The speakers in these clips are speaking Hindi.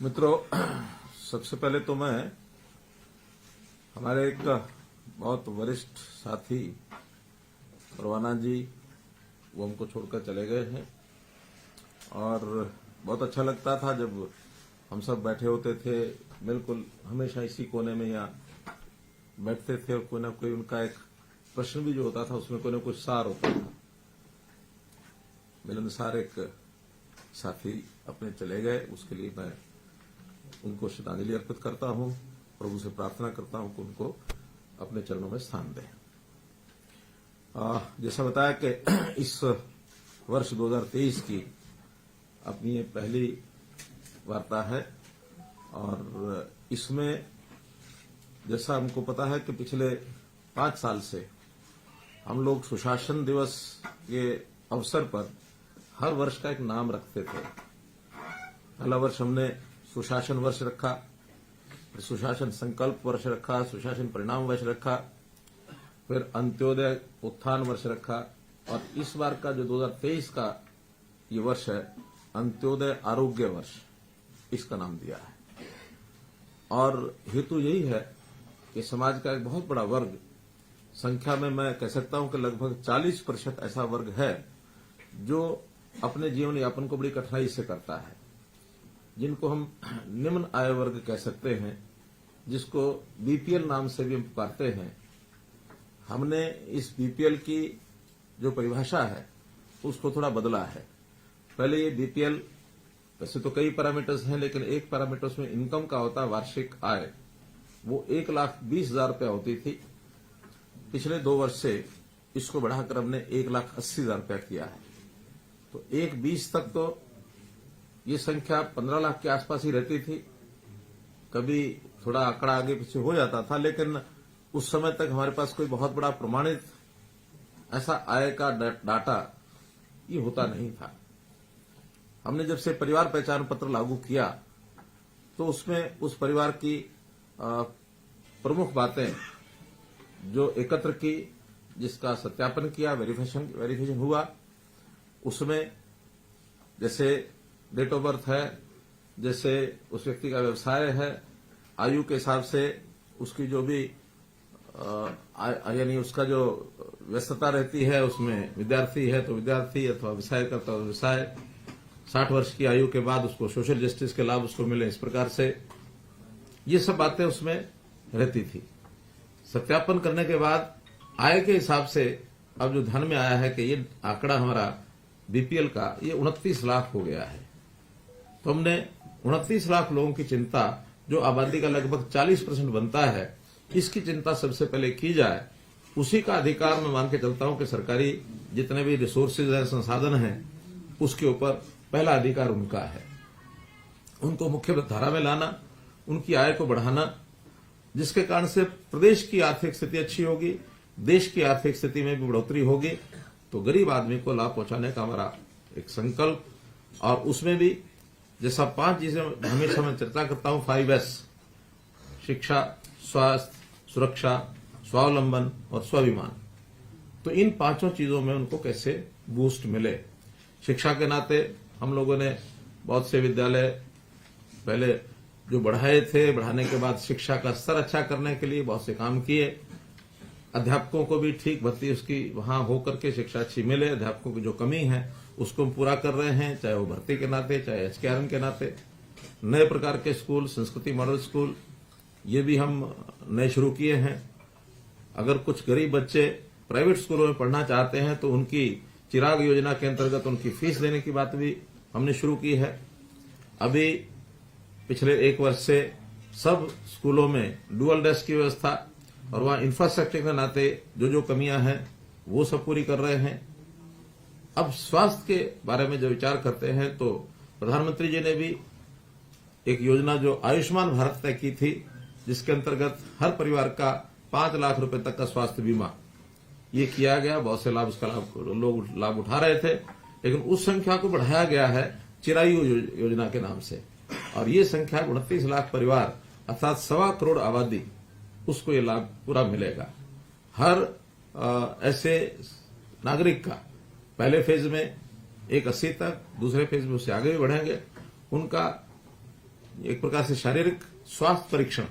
मित्रों, सबसे पहले तो मैं हमारे एक बहुत वरिष्ठ साथी परवाना जी वो हमको छोड़कर चले गए हैं और बहुत अच्छा लगता था जब हम सब बैठे होते थे। बिल्कुल हमेशा इसी कोने में यहाँ बैठते थे और कोई ना कोई उनका एक प्रश्न भी जो होता था उसमें कोई ना कुछ सार होता था। मिलनसार एक साथी अपने चले गए, उसके लिए मैं उनको श्रद्धांजलि अर्पित करता हूं। प्रभु से प्रार्थना करता हूं कि उनको अपने चरणों में स्थान दें। जैसा बताया कि इस वर्ष 2023 की अपनी ये पहली वार्ता है और इसमें जैसा हमको पता है कि पिछले 5 साल से हम लोग सुशासन दिवस के अवसर पर हर वर्ष का एक नाम रखते थे। पहला वर्ष हमने सुशासन वर्ष रखा, सुशासन संकल्प वर्ष रखा, सुशासन परिणाम वर्ष रखा, फिर अंत्योदय उत्थान वर्ष रखा और इस बार का जो 2023 का ये वर्ष है अंत्योदय आरोग्य वर्ष, इसका नाम दिया है। और हेतु यही है कि समाज का एक बहुत बड़ा वर्ग, संख्या में मैं कह सकता हूं कि लगभग 40% ऐसा वर्ग है जो अपने जीवन यापन को बड़ी कठिनाई से करता है, जिनको हम निम्न आय वर्ग कह सकते हैं, जिसको बीपीएल नाम से भी हम पुकारते हैं। हमने इस बीपीएल की जो परिभाषा है उसको थोड़ा बदला है। पहले ये बीपीएल वैसे तो कई पैरामीटर्स हैं, लेकिन एक पैरामीटर उसमें इनकम का होता है, वार्षिक आय, वो 1,20,000 रुपया होती थी। पिछले 2 वर्ष से इसको बढ़ाकर हमने 1,80,000 रुपया किया है। तो 1,20 तक तो ये संख्या 15 लाख के आसपास ही रहती थी। कभी थोड़ा आंकड़ा आगे पीछे हो जाता था, लेकिन उस समय तक हमारे पास कोई बहुत बड़ा प्रमाणित ऐसा आय का डाटा ये होता नहीं था। हमने जब से परिवार पहचान पत्र लागू किया तो उसमें उस परिवार की प्रमुख बातें जो एकत्र की, जिसका सत्यापन किया, वेरिफिकेशन हुआ, उसमें जैसे डेट ऑफ बर्थ है, जैसे उस व्यक्ति का व्यवसाय है, आयु के हिसाब से उसकी जो भी यानी उसका जो व्यस्तता रहती है, उसमें विद्यार्थी है तो विद्यार्थी, अथवा व्यवसाय करता है तो व्यवसाय, 60 वर्ष की आयु के बाद उसको सोशल जस्टिस के लाभ उसको मिले, इस प्रकार से ये सब बातें उसमें रहती थी। सत्यापन करने के बाद आय के हिसाब से अब जो ध्यान में आया है कि ये आंकड़ा हमारा बीपीएल का ये 29 लाख हो गया है। तो हमने 29 लाख लोगों की चिंता, जो आबादी का लगभग 40% बनता है, इसकी चिंता सबसे पहले की जाए। उसी का अधिकार मैं मान के चलता हूं कि सरकारी जितने भी रिसोर्सेज हैं, संसाधन हैं, उसके ऊपर पहला अधिकार उनका है। उनको मुख्य धारा में लाना, उनकी आय को बढ़ाना, जिसके कारण से प्रदेश की आर्थिक स्थिति अच्छी होगी, देश की आर्थिक स्थिति में भी बढ़ोतरी होगी। तो गरीब आदमी को लाभ पहुंचाने का हमारा एक संकल्प, और उसमें भी जैसा 5 चीजें हमेशा मैं चर्चा करता हूं, 5S, शिक्षा, स्वास्थ्य, सुरक्षा, स्वावलंबन और स्वाभिमान। तो इन 5 चीजों में उनको कैसे बूस्ट मिले। शिक्षा के नाते हम लोगों ने बहुत से विद्यालय पहले जो बढ़ाए थे, बढ़ाने के बाद शिक्षा का स्तर अच्छा करने के लिए बहुत से काम किए। अध्यापकों को भी ठीक भर्ती उसकी वहां होकर के शिक्षा अच्छी मिले। अध्यापकों की जो कमी है उसको हम पूरा कर रहे हैं, चाहे वो भर्ती के नाते, चाहे एचकेआरएन के नाते। नए प्रकार के स्कूल, संस्कृति मॉडल स्कूल, ये भी हम नए शुरू किए हैं। अगर कुछ गरीब बच्चे प्राइवेट स्कूलों में पढ़ना चाहते हैं तो उनकी चिराग योजना के अंतर्गत उनकी फीस देने की बात भी हमने शुरू की है। अभी पिछले 1 वर्ष से सब स्कूलों में डुअल डेस्क की व्यवस्था और वहां इंफ्रास्ट्रक्चर के नाते जो जो कमियां हैं वो सब पूरी कर रहे हैं। अब स्वास्थ्य के बारे में जो विचार करते हैं तो प्रधानमंत्री जी ने भी एक योजना जो आयुष्मान भारत तय की थी, जिसके अंतर्गत हर परिवार का 5 लाख रुपए तक का स्वास्थ्य बीमा ये किया गया। बहुत से लाभ उसका लोग लाभ उठा रहे थे, लेकिन उस संख्या को बढ़ाया गया है चिरायु योजना के नाम से, और ये संख्या 29 लाख परिवार अर्थात 1.25 करोड़ आबादी, उसको ये लाभ पूरा मिलेगा। हर ऐसे नागरिक का पहले फेज में 180 तक, दूसरे फेज में उससे आगे भी बढ़ेंगे, उनका एक प्रकार से शारीरिक स्वास्थ्य परीक्षण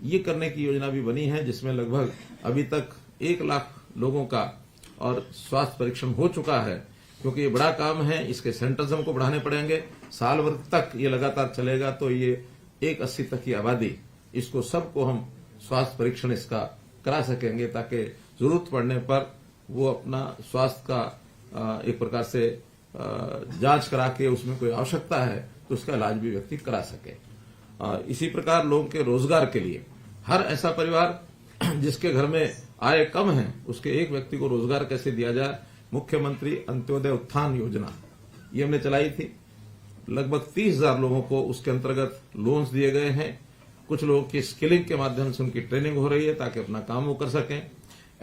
ये करने की योजना भी बनी है, जिसमें लगभग अभी तक 1 लाख लोगों का और स्वास्थ्य परीक्षण हो चुका है। क्योंकि ये बड़ा काम है, इसके सेंटर्स हमको बढ़ाने पड़ेंगे। साल भर तक ये लगातार चलेगा तो ये 180 तक की आबादी, इसको सबको हम स्वास्थ्य परीक्षण इसका करा सकेंगे, ताकि जरूरत पड़ने पर वो अपना स्वास्थ्य का एक प्रकार से जांच करा के उसमें कोई आवश्यकता है तो उसका इलाज भी व्यक्ति करा सके। इसी प्रकार लोगों के रोजगार के लिए हर ऐसा परिवार जिसके घर में आय कम है उसके एक व्यक्ति को रोजगार कैसे दिया जाए, मुख्यमंत्री अंत्योदय उत्थान योजना ये हमने चलाई थी। लगभग 30,000 लोगों को उसके अंतर्गत लोन्स दिए गए हैं। कुछ लोगों की स्किलिंग के माध्यम से उनकी ट्रेनिंग हो रही है ताकि अपना काम वो कर सकें।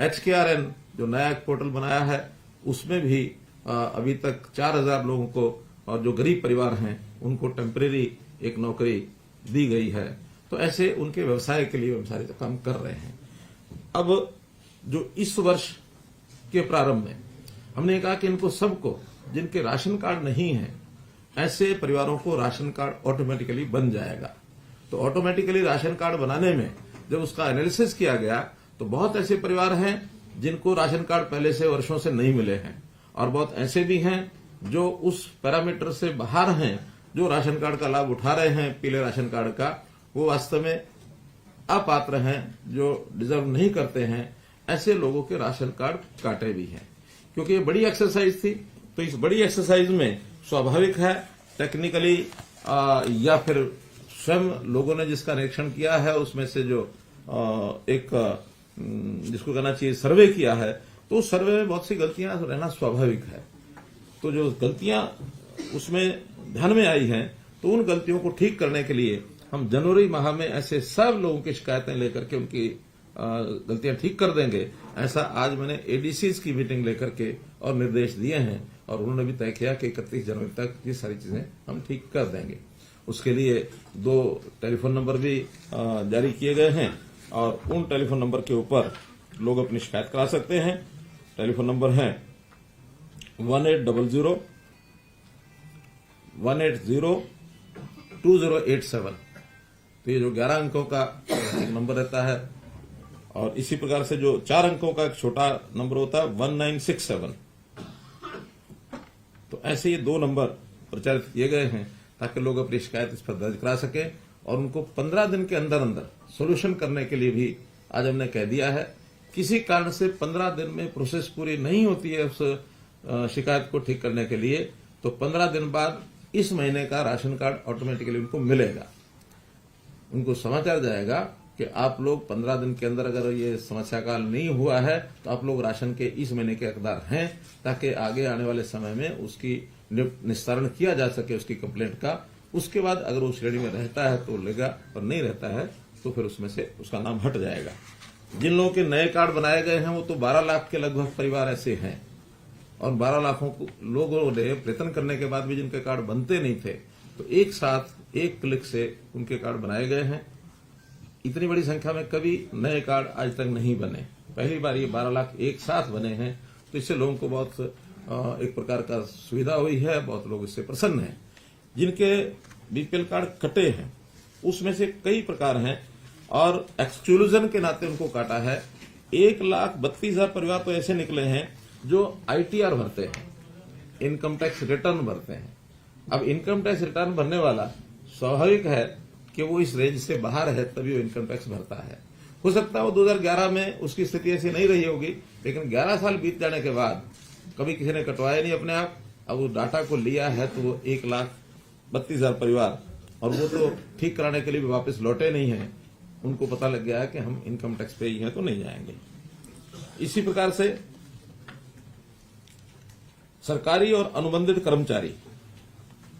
HKRN जो नया एक पोर्टल बनाया है उसमें भी अभी तक 4,000 लोगों को और जो गरीब परिवार हैं उनको टेम्परेरी एक नौकरी दी गई है। तो ऐसे उनके व्यवसाय के लिए हम सारे काम कर रहे हैं। अब जो इस वर्ष के प्रारंभ में हमने कहा कि इनको सबको जिनके राशन कार्ड नहीं है ऐसे परिवारों को राशन कार्ड ऑटोमेटिकली बन जाएगा। तो ऑटोमेटिकली राशन कार्ड बनाने में जब उसका एनालिसिस किया गया तो बहुत ऐसे परिवार हैं जिनको राशन कार्ड पहले से वर्षों से नहीं मिले हैं, और बहुत ऐसे भी हैं जो उस पैरामीटर से बाहर हैं, जो राशन कार्ड का लाभ उठा रहे हैं पीले राशन कार्ड का, वो वास्तव में अपात्र हैं, जो डिजर्व नहीं करते हैं। ऐसे लोगों के राशन कार्ड काटे भी हैं। क्योंकि ये बड़ी एक्सरसाइज थी, तो इस बड़ी एक्सरसाइज में स्वाभाविक है टेक्निकली या फिर स्वयं लोगों ने जिसका निरीक्षण किया है उसमें से जो एक जिसको कहना चाहिए सर्वे किया है, तो उस सर्वे में बहुत सी गलतियां रहना स्वाभाविक है। तो जो गलतियां उसमें ध्यान में आई हैं तो उन गलतियों को ठीक करने के लिए हम जनवरी माह में ऐसे सब लोगों की शिकायतें लेकर के उनकी गलतियां ठीक कर देंगे। ऐसा आज मैंने एडीसीज की मीटिंग लेकर के और निर्देश दिए हैं, और उन्होंने भी तय किया कि 31 जनवरी तक ये सारी चीजें हम ठीक कर देंगे। उसके लिए 2 टेलीफोन नंबर भी जारी किए गए हैं, और उन टेलीफोन नंबर के ऊपर लोग अपनी शिकायत करा सकते हैं। टेलीफोन नंबर है 1800-180-2087। तो ये जो 11 अंकों का एक नंबर रहता है, और इसी प्रकार से जो 4 अंकों का एक छोटा नंबर होता है 1967। तो ऐसे ये 2 नंबर प्रचारित किए गए हैं ताकि लोग अपनी शिकायत इस पर दर्ज करा सकें, और उनको 15 दिन के अंदर अंदर सोल्यूशन करने के लिए भी आज हमने कह दिया है। किसी कारण से 15 दिन में प्रोसेस पूरी नहीं होती है उस शिकायत को ठीक करने के लिए, तो 15 दिन बाद इस महीने का राशन कार्ड ऑटोमेटिकली उनको मिलेगा। उनको समाचार जाएगा कि आप लोग 15 दिन के अंदर अगर ये समस्या का हल नहीं हुआ है तो आप लोग राशन के इस महीने के हकदार हैं, ताकि आगे आने वाले समय में उसकी निस्तारण किया जा सके उसकी कंप्लेंट का। उसके बाद अगर वो श्रेणी में रहता है तो लेगा, और नहीं रहता है तो फिर उसमें से उसका नाम हट जाएगा। जिन लोगों के नए कार्ड बनाए गए हैं वो तो 12 लाख के लगभग परिवार ऐसे हैं, और 12 लाखों को लोगों ने प्रयत्न करने के बाद भी जिनके कार्ड बनते नहीं थे, तो एक साथ एक क्लिक से उनके कार्ड बनाए गए हैं। इतनी बड़ी संख्या में कभी नए कार्ड आज तक नहीं बने, पहली बार ये 12 लाख एक साथ बने हैं। तो इससे लोगों को बहुत एक प्रकार का सुविधा हुई है, बहुत लोग इससे प्रसन्न हैं। जिनके बीपीएल कार्ड कटे हैं उसमें से कई प्रकार हैं, और एक्सक्लूजन के नाते उनको काटा है। 1,32,000 परिवार तो ऐसे निकले हैं जो ITR भरते हैं, इनकम टैक्स रिटर्न भरते हैं। अब इनकम टैक्स रिटर्न भरने वाला स्वाभाविक है कि वो इस रेंज से बाहर है, तभी वो इनकम टैक्स भरता है। हो सकता है वो 2011 में उसकी स्थिति ऐसी नहीं रही होगी, लेकिन 11 साल बीत जाने के बाद कभी किसी ने कटवाया नहीं अपने आप। अब वो डाटा को लिया है तो वो 1,32,000 परिवार, और वो तो ठीक कराने के लिए भी वापस लौटे नहीं है। उनको पता लग गया है कि हम इनकम टैक्स पे ही हैं तो नहीं जाएंगे। इसी प्रकार से सरकारी और अनुबंधित कर्मचारी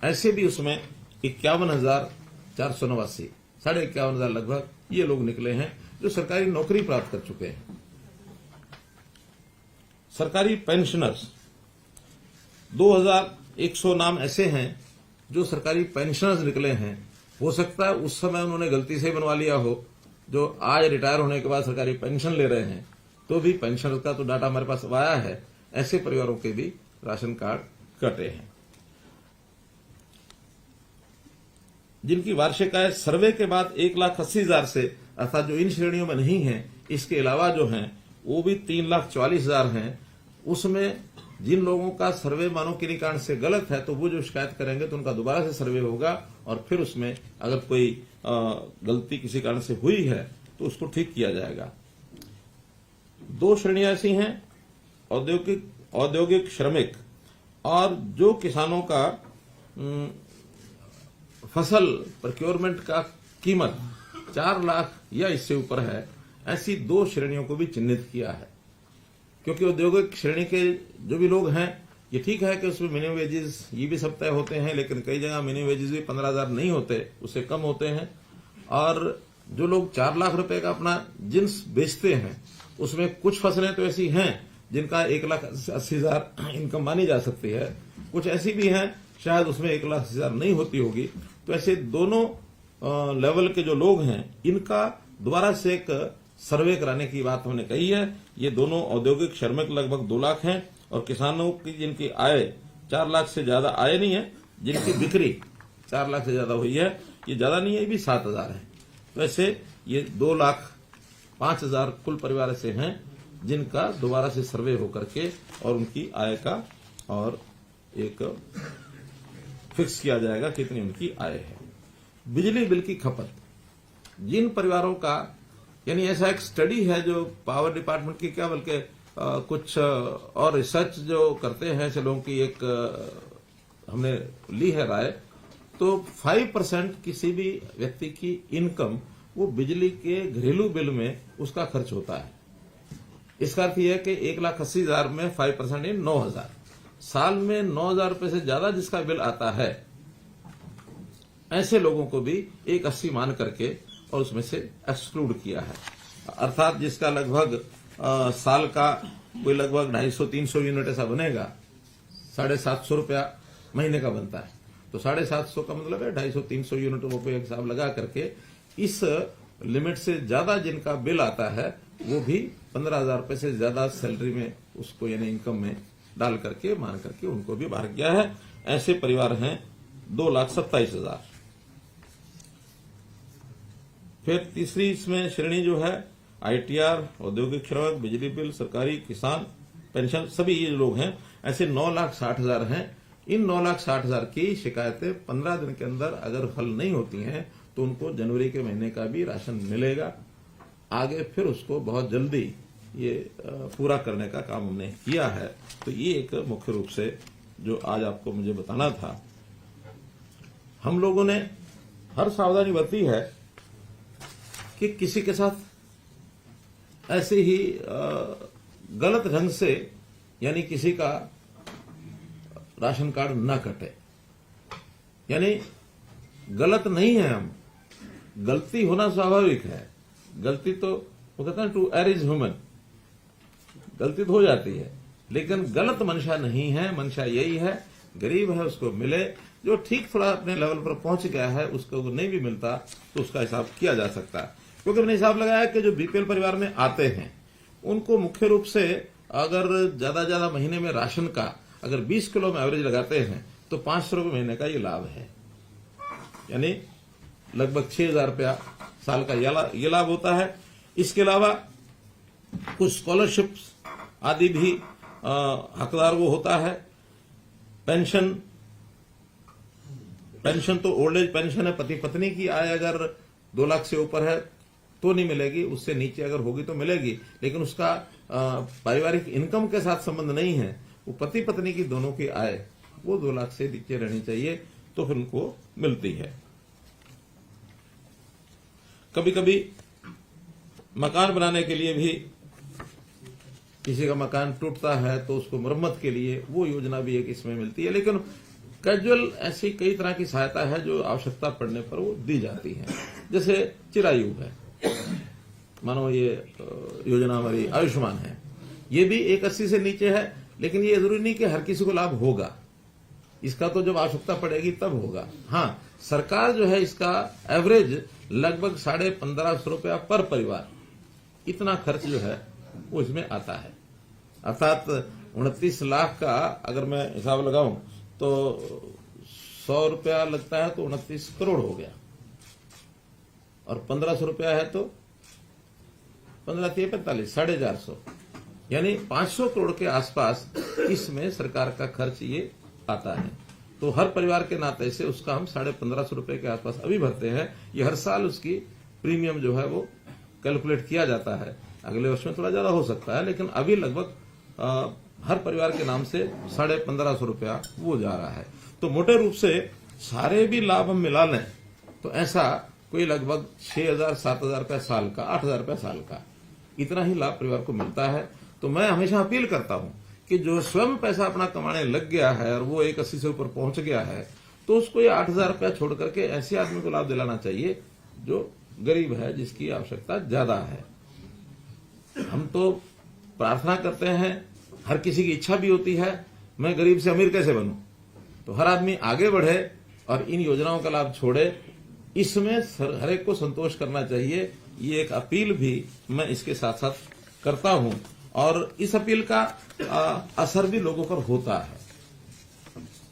ऐसे भी उसमें 51,489, 51,500 लगभग ये लोग निकले हैं जो सरकारी नौकरी प्राप्त कर चुके हैं। सरकारी पेंशनर्स 2,100 नाम ऐसे हैं जो सरकारी पेंशनर्स निकले हैं। हो सकता है उस समय उन्होंने गलती से बनवा लिया हो, जो आज रिटायर होने के बाद सरकारी पेंशन ले रहे हैं, तो भी पेंशनर्स का तो डाटा हमारे पास आया है। ऐसे परिवारों के भी राशन कार्ड कटे हैं। जिनकी वार्षिक आय सर्वे के बाद 1,80,000 से, अर्थात जो इन श्रेणियों में नहीं है, इसके अलावा जो हैं वो भी 3,44,000 हैं। उसमें जिन लोगों का सर्वे मानव किन्हीं कारण से गलत है तो वो जो शिकायत करेंगे तो उनका दोबारा से सर्वे होगा और फिर उसमें अगर कोई गलती किसी कारण से हुई है तो उसको ठीक किया जाएगा। 2 श्रेणियां ऐसी हैं, औद्योगिक श्रमिक और जो किसानों का फसल प्रोक्योरमेंट का कीमत 4 लाख या इससे ऊपर है, ऐसी 2 श्रेणियों को भी चिन्हित किया है। क्योंकि औद्योगिक श्रेणी के जो भी लोग हैं, ये ठीक है कि उसमें मिनिमम वेजेस ये भी सब तय होते हैं, लेकिन कई जगह मिनिमम वेजेस भी 15,000 नहीं होते, उससे कम होते हैं। और जो लोग 4 लाख रुपए का अपना जिन्स बेचते हैं, उसमें कुछ फसलें तो ऐसी हैं जिनका 1,80,000 इनकम मानी जा सकती है, कुछ ऐसी भी हैं शायद उसमें 1,80,000 नहीं होती होगी। तो ऐसे दोनों लेवल के जो लोग हैं, इनका दोबारा से एक सर्वे कराने की बात हमने कही है। ये दोनों औद्योगिक श्रमिक लगभग 2 लाख हैं और किसानों की जिनकी आय 4 लाख से ज्यादा आय नहीं है, जिनकी बिक्री 4 लाख से ज्यादा हुई है, ये ज्यादा नहीं है, ये भी 7,000 है। वैसे ये 2,05,000 कुल परिवार ऐसे हैं जिनका दोबारा से सर्वे होकर के और उनकी आय का और एक फिक्स किया जाएगा कितनी उनकी आय है। बिजली बिल की खपत, जिन परिवारों का, यानी ऐसा एक स्टडी है जो पावर डिपार्टमेंट की क्या बल्कि कुछ और रिसर्च जो करते हैं ऐसे लोगों की एक हमने ली है राय, तो 5% किसी भी व्यक्ति की इनकम वो बिजली के घरेलू बिल में उसका खर्च होता है। इसका अर्थ यह है कि 1,80,000 में 5% 9,000, साल में 9,000 रुपए से ज्यादा जिसका बिल आता है, ऐसे लोगों को भी 1,80 मान करके और उसमें से एक्सक्लूड किया है। अर्थात जिसका लगभग साल का कोई लगभग 250-300 यूनिट ऐसा बनेगा, 750 रुपया महीने का बनता है, तो 750 का मतलब है 250-300 यूनिटों पे हिसाब लगा करके इस लिमिट से ज्यादा जिनका बिल आता है वो भी 15,000 रुपए से ज्यादा सैलरी में उसको यानी इनकम में डाल करके मान करके उनको भी बाहर किया है। ऐसे परिवार हैं 2,27,000। फिर तीसरी इसमें श्रेणी जो है आईटीआर, औद्योगिक श्रमिक, बिजली बिल, सरकारी, किसान, पेंशन, सभी ये लोग हैं, ऐसे 9,60,000 हैं। इन 9,60,000 की शिकायतें 15 दिन के अंदर अगर हल नहीं होती हैं तो उनको जनवरी के महीने का भी राशन मिलेगा। आगे फिर उसको बहुत जल्दी ये पूरा करने का काम हमने किया है। तो ये एक मुख्य रूप से जो आज आपको मुझे बताना था। हम लोगों ने हर सावधानी बरती है कि किसी के साथ ऐसे ही गलत ढंग से यानी किसी का राशन कार्ड न कटे। यानी गलत नहीं है हम, गलती होना स्वाभाविक है, गलती तो वो कहते हैं टू एयर इज ह्यूमन, गलती तो हो जाती है, लेकिन गलत मंशा नहीं है। मंशा यही है गरीब है उसको मिले, जो ठीक थोड़ा अपने लेवल पर पहुंच गया है उसको नहीं भी मिलता तो उसका हिसाब किया जा सकता है। क्योंकि मैंने हिसाब लगाया कि जो बीपीएल परिवार में आते हैं उनको मुख्य रूप से अगर ज्यादा महीने में राशन का अगर 20 किलो में एवरेज लगाते हैं तो 500 रुपये महीने का ये लाभ है, यानी लगभग 6,000 रुपया साल का ये लाभ होता है। इसके अलावा कुछ स्कॉलरशिप्स आदि भी हकदार वो होता है। पेंशन तो ओल्ड एज पेंशन है, पति पत्नी की आय अगर 2 लाख से ऊपर है तो नहीं मिलेगी, उससे नीचे अगर होगी तो मिलेगी, लेकिन उसका पारिवारिक इनकम के साथ संबंध नहीं है। वो पति पत्नी की दोनों की आय वो 2 लाख से नीचे रहनी चाहिए तो फिर उनको मिलती है। कभी कभी मकान बनाने के लिए भी किसी का मकान टूटता है तो उसको मरम्मत के लिए वो योजना भी एक इसमें मिलती है। लेकिन कैजुअल ऐसी कई तरह की सहायता है जो आवश्यकता पड़ने पर वो दी जाती है। जैसे चिरायु है, मानो ये योजना हमारी आयुष्मान है, ये भी 1,80 से नीचे है, लेकिन ये जरूरी नहीं कि हर किसी को लाभ होगा, इसका तो जब आवश्यकता पड़ेगी तब होगा। हाँ, सरकार जो है इसका एवरेज लगभग 1,550 रुपया पर परिवार, इतना खर्च जो है वो इसमें आता है। अर्थात 29 लाख का अगर मैं हिसाब लगाऊं तो 100 रुपया लगता है तो 29 करोड़ हो गया, और 1500 रुपया है तो 15×3=45, 450, यानी 500 करोड़ के आसपास इसमें सरकार का खर्च ये आता है। तो हर परिवार के नाते से उसका हम 1550 रुपए के आसपास अभी भरते हैं। ये हर साल उसकी प्रीमियम जो है वो कैलकुलेट किया जाता है। अगले वर्ष में थोड़ा ज्यादा हो सकता है, लेकिन अभी लगभग हर परिवार के नाम से 1550 रुपया वो जा रहा है। तो मोटे रूप से सारे भी लाभ हम मिला लें तो ऐसा कोई लगभग 6000-7000 रुपया साल का, 8000 रुपया साल का, इतना ही लाभ परिवार को मिलता है। तो मैं हमेशा अपील करता हूं कि जो स्वयं पैसा अपना कमाने लग गया है और वो 180 से ऊपर पहुंच गया है, तो उसको ये 8000 रुपया छोड़ करके ऐसे आदमी को लाभ दिलाना चाहिए जो गरीब है, जिसकी आवश्यकता ज्यादा है। हम तो प्रार्थना करते हैं, हर किसी की इच्छा भी होती है मैं गरीब से अमीर कैसे बनूं, तो हर आदमी आगे बढ़े और इन योजनाओं का लाभ छोड़े, इसमें हर एक को संतोष करना चाहिए। ये एक अपील भी मैं इसके साथ साथ करता हूं, और इस अपील का असर भी लोगों पर होता है।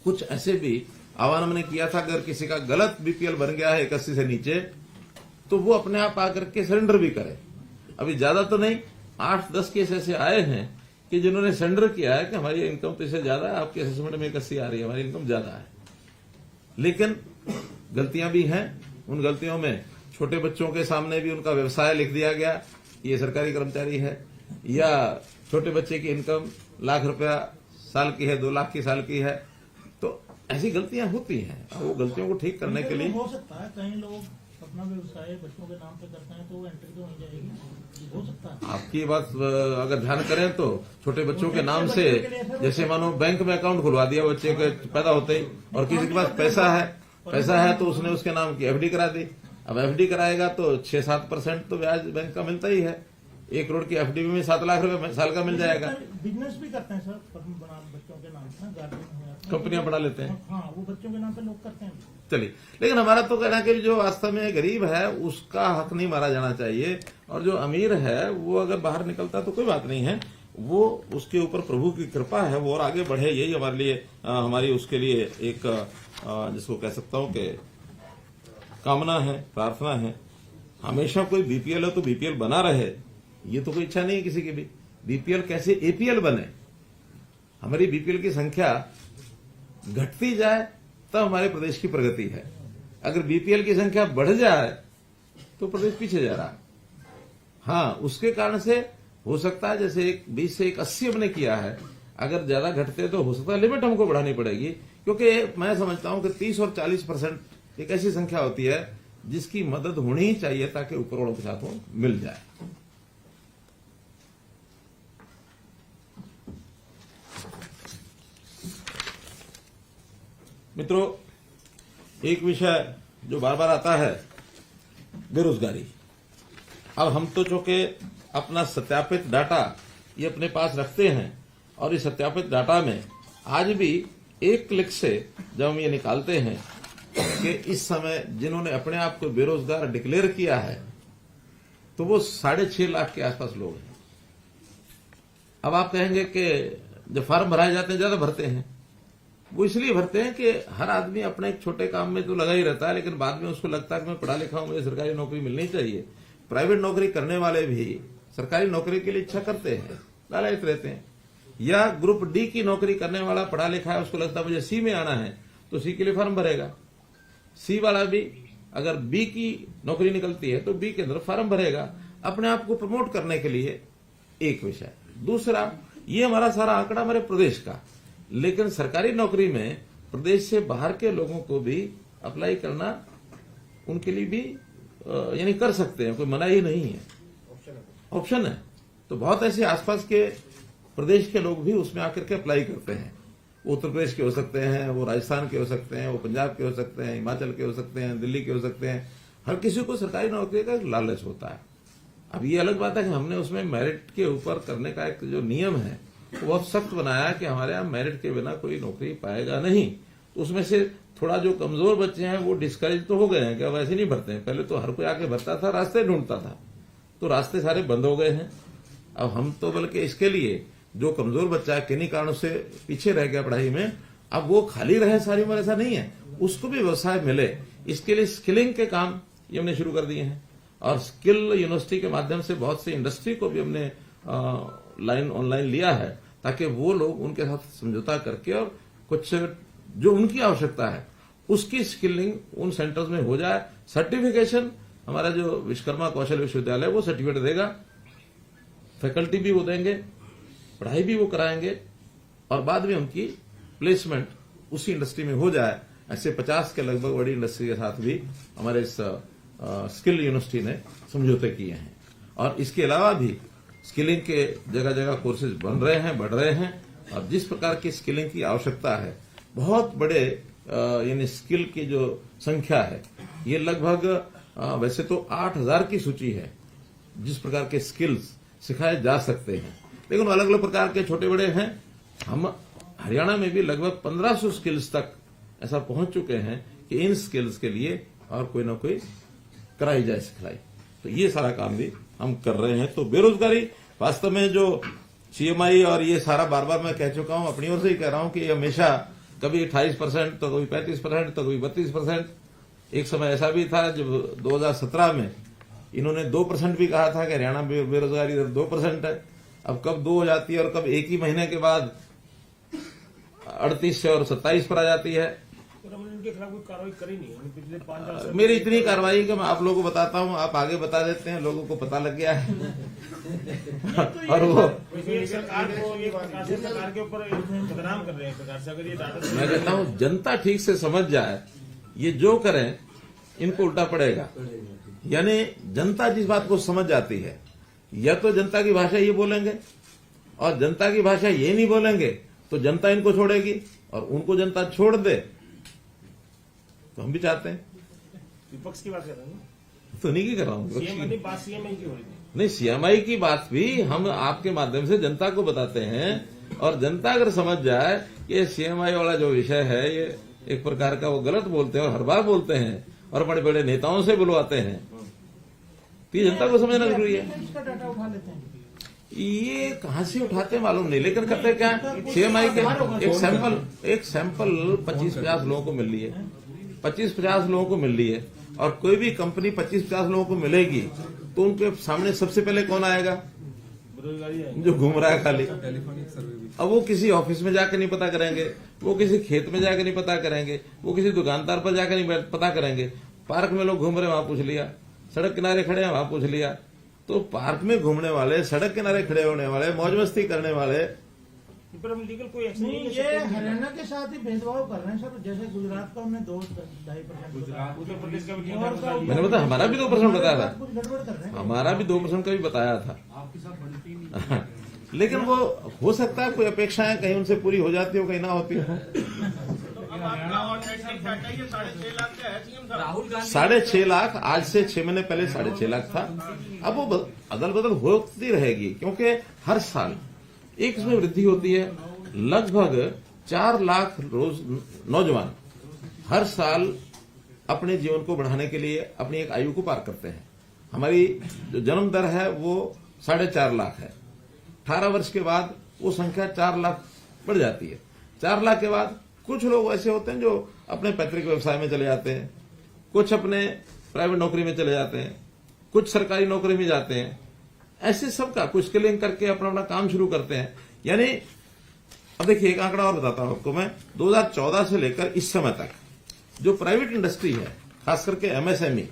कुछ ऐसे भी आह्वान मैंने किया था, अगर किसी का गलत बीपीएल बन गया है 81 से नीचे, तो वो अपने आप आकर के सरेंडर भी करे। अभी ज्यादा तो नहीं, 8-10 केस ऐसे आए हैं कि जिन्होंने सरेंडर किया है कि हमारी इनकम तो इससे ज्यादा है, आपके असेसमेंट में 81 आ रही है, हमारी इनकम ज्यादा है। लेकिन गलतियां भी हैं। उन गलतियों में छोटे बच्चों के सामने भी उनका व्यवसाय लिख दिया गया, ये सरकारी कर्मचारी है, या छोटे बच्चे की इनकम लाख रुपया साल की है, 2 लाख की साल की है। तो ऐसी गलतियां होती हैं, वो गलतियों को ठीक करने के लिए हो सकता है कई लोग अपना व्यवसाय बच्चों के नाम पे करते हैं तो वो एंट्री तो नहीं जाएगी, हो सकता है। आपकी बात अगर ध्यान करें तो छोटे बच्चों के नाम से, जैसे मानो बैंक में अकाउंट खुलवा दिया बच्चे के पैदा होते ही, और किसी के पास पैसा है तो उसने उसके नाम की एफडी करा दी। अब एफडी कराएगा तो 6-7% तो ब्याज बैंक का मिलता ही है। 1 करोड़ की एफडी में 7 लाख रुपए साल का मिल जाएगा। बिजनेस भी करते हैं सर, बच्चों के नाम से गार्डन, कंपनियां बना लेते हैं। हाँ, वो बच्चों के नाम पे लोग करते हैं। चलिए, लेकिन हमारा तो कहना कि जो वास्तव में गरीब है उसका हक नहीं मारा जाना चाहिए, और जो अमीर है वो अगर बाहर निकलता तो कोई बात नहीं है, वो उसके ऊपर प्रभु की कृपा है, वो और आगे बढ़े, यही हमारे लिए हमारी उसके लिए एक जिसको कह सकता हूं कि कामना है, प्रार्थना है। हमेशा कोई बीपीएल है तो बीपीएल बना रहे, ये तो कोई इच्छा नहीं है किसी की भी। बीपीएल कैसे एपीएल बने, हमारी बीपीएल की संख्या घटती जाए तब हमारे प्रदेश की प्रगति है। अगर बीपीएल की संख्या बढ़ जाए तो प्रदेश पीछे जा रहा है। हाँ, उसके कारण से हो सकता है जैसे 20 से 80 हमने किया है, अगर ज्यादा घटते तो हो सकता है लिमिट हमको बढ़ानी पड़ेगी, क्योंकि मैं समझता हूं कि 30 और 40% एक ऐसी संख्या होती है जिसकी मदद होनी ही चाहिए ताकि ऊपर वालों के साथ वो मिल जाए। मित्रों, एक विषय जो बार बार आता है, बेरोजगारी। अब हम तो चूंकि अपना सत्यापित डाटा ये अपने पास रखते हैं, और इस सत्यापित डाटा में आज भी एक क्लिक से जब हम ये निकालते हैं कि इस समय जिन्होंने अपने आप को बेरोजगार डिक्लेयर किया है तो वो 6.5 लाख के आसपास लोग हैं। अब आप कहेंगे कि जब फॉर्म भराए जाते हैं ज्यादा भरते हैं, वो इसलिए भरते हैं कि हर आदमी अपने एक छोटे काम में तो लगा ही रहता है, लेकिन बाद में उसको लगता है कि मैं पढ़ा लिखा हूं, मुझे सरकारी नौकरी मिलनी चाहिए। प्राइवेट नौकरी करने वाले भी सरकारी नौकरी के लिए इच्छा करते हैं, लालच रहते हैं। या ग्रुप डी की नौकरी करने वाला पढ़ा लिखा है, उसको लगता है मुझे सी में आना है, तो सी के लिए फॉर्म भरेगा। सी वाला भी अगर बी की नौकरी निकलती है तो बी के अंदर फॉर्म भरेगा, अपने आप को प्रमोट करने के लिए। एक विषय। दूसरा, ये हमारा सारा आंकड़ा हमारे प्रदेश का, लेकिन सरकारी नौकरी में प्रदेश से बाहर के लोगों को भी अप्लाई करना उनके लिए भी यानी कर सकते हैं, कोई मनाही नहीं है, ऑप्शन है। तो बहुत ऐसे आसपास के प्रदेश के लोग भी उसमें आकर के अप्लाई करते हैं। वो उत्तर प्रदेश के हो सकते हैं, वो राजस्थान के हो सकते हैं, वो पंजाब के हो सकते हैं, हिमाचल के हो सकते हैं, दिल्ली के हो सकते हैं। हर किसी को सरकारी नौकरी का लालच होता है। अब ये अलग बात है कि हमने उसमें मेरिट के ऊपर करने का एक जो नियम है वो बहुत सख्त बनाया कि हमारे यहाँ मेरिट के बिना कोई नौकरी पाएगा नहीं। तो उसमें से थोड़ा जो कमजोर बच्चे हैं वो डिस्करेज तो हो गए हैं कि अब ऐसे नहीं भरते हैं। पहले तो हर कोई आके भरता था, रास्ते ढूंढता था, तो रास्ते सारे बंद हो गए हैं। अब हम तो बल्कि इसके लिए जो कमजोर बच्चा है किन्हीं कारणों से पीछे रह गया पढ़ाई में, अब वो खाली रहे सारी उम्र ऐसा नहीं है, उसको भी व्यवसाय मिले, इसके लिए स्किलिंग के काम ये हमने शुरू कर दिए हैं। और स्किल यूनिवर्सिटी के माध्यम से बहुत सी इंडस्ट्री को भी हमने ऑनलाइन लिया है, ताकि वो लोग उनके साथ समझौता करके और कुछ जो उनकी आवश्यकता है उसकी स्किलिंग उन सेंटर्स में हो जाए। सर्टिफिकेशन हमारा जो विश्वकर्मा कौशल विश्वविद्यालय वो सर्टिफिकेट देगा, फैकल्टी भी वो देंगे, पढ़ाई भी वो कराएंगे और बाद में उनकी प्लेसमेंट उसी इंडस्ट्री में हो जाए। ऐसे 50 के लगभग बड़ी इंडस्ट्री के साथ भी हमारे इस स्किल यूनिवर्सिटी ने समझौते किए हैं। और इसके अलावा भी स्किलिंग के जगह जगह कोर्सेज बन रहे हैं, बढ़ रहे हैं। और जिस प्रकार की स्किलिंग की आवश्यकता है, बहुत बड़े यानी स्किल की जो संख्या है ये लगभग वैसे तो 8000 की सूची है जिस प्रकार के स्किल्स सिखाए जा सकते हैं, लेकिन अलग अलग प्रकार के छोटे बड़े हैं। हम हरियाणा में भी लगभग 1500 स्किल्स तक ऐसा पहुंच चुके हैं कि इन स्किल्स के लिए और कोई ना कोई कराई जाए सिखलाई। तो ये सारा काम भी हम कर रहे हैं। तो बेरोजगारी वास्तव में जो सीएमआई और ये सारा बार बार मैं कह चुका हूं, अपनी ओर से ही कह रहा हूं कि हमेशा कभी 28% तो कभी 35% तो कभी 32%। एक समय ऐसा भी था जब 2017 में इन्होंने 2% भी कहा था कि हरियाणा बेरोजगारी दर 2% है। अब कब 2 हो जाती है और कब एक ही महीने के बाद 38 से और 27 पर आ जाती है। उनके खिलाफ कोई कार्रवाई करी नहीं हमने पिछले 5 साल से। मेरी इतनी कार्रवाई कि मैं आप लोगों को बताता हूं, आप आगे बता देते हैं, लोगों को पता लग गया है। और वो सरकार को ये सरकार के ऊपर बदनाम कर रहे हैं प्रकार से। अगर ये डाटा मैं कहता हूं जनता ठीक से समझ जाए, ये जो करें इनको उल्टा पड़ेगा। यानी जनता जिस बात को समझ जाती है, या तो जनता की भाषा ये बोलेंगे और जनता की भाषा ये नहीं बोलेंगे तो जनता इनको छोड़ेगी, और उनको जनता छोड़ दे तो हम भी चाहते हैं। विपक्ष की बात कर रहे हैं तो नहीं की कर रहा हूँ, सीएमआई की हो रही थी। नहीं, सीएमआई की बात भी हम आपके माध्यम से जनता को बताते हैं। और जनता अगर समझ जाए कि सीएमआई वाला जो विषय है ये एक प्रकार का वो गलत बोलते हैं और हर बार बोलते हैं और बड़े बड़े नेताओं से बुलवाते हैं, तो ये जनता को समझना जरूरी है। इसका डाटा उठा लेते हैं। ये कहां से उठाते हैं मालूम नहीं, लेकिन करते क्या है, सीएमआई के एक सैंपल 25-50 लोगों को मिल रही है, 25-50 लोगों को मिल रही है। और कोई भी कंपनी 25-50 लोगों को मिलेगी तो उनके सामने सबसे पहले कौन आएगा, जो घूम रहा है खाली। अब वो किसी ऑफिस में जाकर नहीं पता करेंगे, वो किसी खेत में जाकर नहीं पता करेंगे, वो किसी दुकानदार पर जाकर नहीं पता करेंगे। पार्क में लोग घूम रहे हैं वहां पूछ लिया, सड़क किनारे खड़े हैं वहां पूछ लिया। तो पार्क में घूमने वाले, सड़क किनारे खड़े होने वाले, मौज मस्ती करने वाले, पर हम लीगल कोई एक्शन नहीं, नहीं ये कर सकते। हरियाणा के साथ ही भेदभाव कर रहे हैं सर। जैसे गुजरात का हमने 2-2.5%, उत्तर प्रदेश का भी और का मैंने बताया हमारा भी 2% बताया था, कुछ गड़बड़ कर रहे हैं। हमारा भी 2% का भी बताया था। लेकिन वो हो सकता है कोई अपेक्षाएं कहीं उनसे पूरी हो जाती हो, कहीं ना होती हो। 6.5 लाख, आज से 6 महीने पहले 6.5 लाख था। अब वो अदल बदल होती रहेगी, क्योंकि हर साल एक इसमें वृद्धि होती है। लगभग 4 लाख रोज नौजवान हर साल अपने जीवन को बढ़ाने के लिए अपनी एक आयु को पार करते हैं। हमारी जो जन्म दर है वो 4.5 लाख है। 18 वर्ष के बाद वो संख्या 4 लाख बढ़ जाती है। 4 लाख के बाद कुछ लोग ऐसे होते हैं जो अपने पैतृक व्यवसाय में चले जाते हैं, कुछ अपने प्राइवेट नौकरी में चले जाते हैं, कुछ सरकारी नौकरी में जाते हैं। ऐसे सबका कुछ स्किलिंग करके अपना अपना काम शुरू करते हैं। यानी अब देखिए एक आंकड़ा और बताता हूं आपको मैं, 2014 से लेकर इस समय तक जो प्राइवेट इंडस्ट्री है, खास करके एमएसएमई,